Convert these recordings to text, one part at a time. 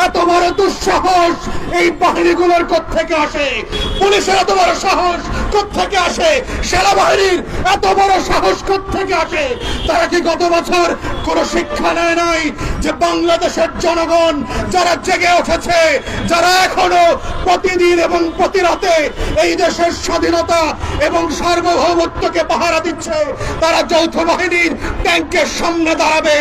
এত বড় দুঃসাহস এই বাহিনীগুলোর কোত্থেকে আসে? পুলিশের এত বড় সাহস কোত্থেকে আসে? সেনাবাহিনীর এত বড় সাহস কোত্থেকে আসে? তারা কি গত বছর কোন শিক্ষা নেয় নাই যে বাংলাদেশের জনগণ যারা জেগে উঠেছে, যারা এখনো প্রতিদিন এবং প্রতি রাতে এই দেশের স্বাধীনতা এবং সার্বভৌমত্বকে পাহারা দিচ্ছে, তারা যৌথ বাহিনীর ট্যাঙ্কের সামনে দাঁড়াবে?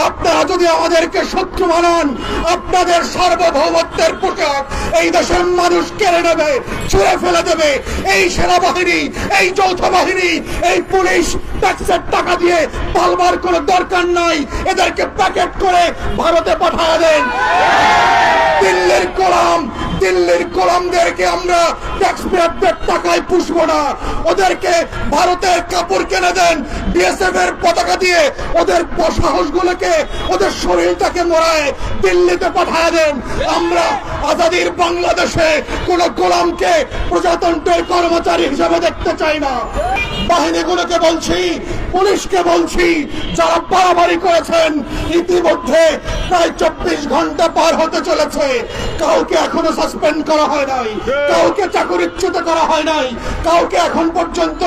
আপনারা যদি আমাদেরকে শত্রু বানান, আপনাদের সার্বভৌমত্বের পোশাক এই দেশের মানুষ কেড়ে নেবে, ছুঁড়ে ফেলে দেবে। এই সেনাবাহিনী, এই যৌথ বাহিনী, এই পুলিশ ট্যাক্সের টাকা দিয়ে পালবার কোনো দরকার নাই। এদেরকে প্যাকেট করে ভারতে পাঠিয়ে দেন। দিল্লির গোলামদেরকে আমরা ট্যাক্সপেয়ারদের টাকায় পুষবো না। ওদেরকে ভারতের কাপড় কিনে দেন, বিএসএফ এর পতাকা দিয়ে ওদের সাহসগুলোকে, ওদের শরীরটাকে মোড়ায় দিল্লিতে পাঠিয়ে দেন। আমরা আজাদির বাংলাদেশে কোন গোলামকে প্রজাতন্ত্রের কর্মচারী হিসেবে দেখতে চাই না। বাহিনীগুলোকে বলছি, পুলিশকে বলছি, যারা বাড়াবাড়ি করেছেন, ইতিমধ্যে প্রায় 24 ঘন্টা পার হতে চলেছে, কাউকে এখনো সাসপেন্ড করা হয় নাই, কাউকে চাকরিচ্যুত করা হয় নাই, কাউকে এখন পর্যন্ত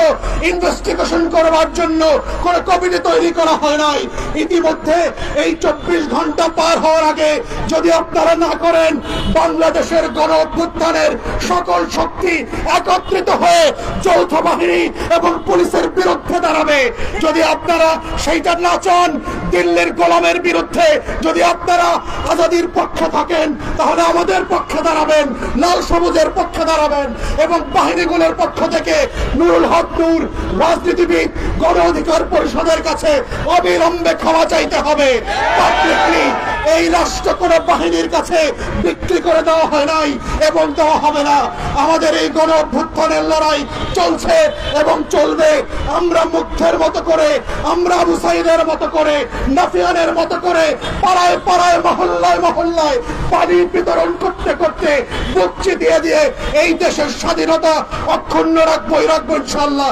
ইনভেস্টিগেশন করবার জন্য কোন কমিটি তৈরি করা হয় নাই। ইতিমধ্যে এই 24 ঘন্টা পার হওয়ার আগে যদি আপনারা না করেন, বাংলাদেশের গণ অভ্যুত্থানের সকল শক্তি একত্রিত হয়ে যৌথ বাহিনী এবং পুলিশের বিরুদ্ধে দাঁড়াবে। যদি আপনারা সেইটা না চান, দিল্লির গোলামের বিরুদ্ধে যদি আপনারা আজাদির পক্ষে থাকেন, তাহলে আমাদের পক্ষে দাঁড়াবেন, লাল সবুজের পক্ষে দাঁড়াবেন এবং বাহিনীগুলোর পক্ষ থেকে নুরুল হক নূর, রাজনীতিবিদ, গণ অধিকার পরিষদের কাছে অবিলম্বে ক্ষমা চাইতে হবে। পাবলিকলি এই রাষ্ট্র কোনো বাহিনীর কাছে বিক্রি করে দেওয়া হয় নাই এবং দেওয়া হবে না। আমাদের এই গণ অভ্যুত্থানের লড়াই চলছে এবং চলবে। আমরা মুগ্ধের মতো করে, আমরা আবু সাইদের মতো করে, নাফিয়ানের মতো করে পাড়ায় পাড়ায়, মহল্লায় মহল্লায় পানি বিতরণ করতে করতে, বুকচি দিয়ে দিয়ে এই দেশের স্বাধীনতা অক্ষুণ্ণ রাখবো ইনশাআল্লাহ।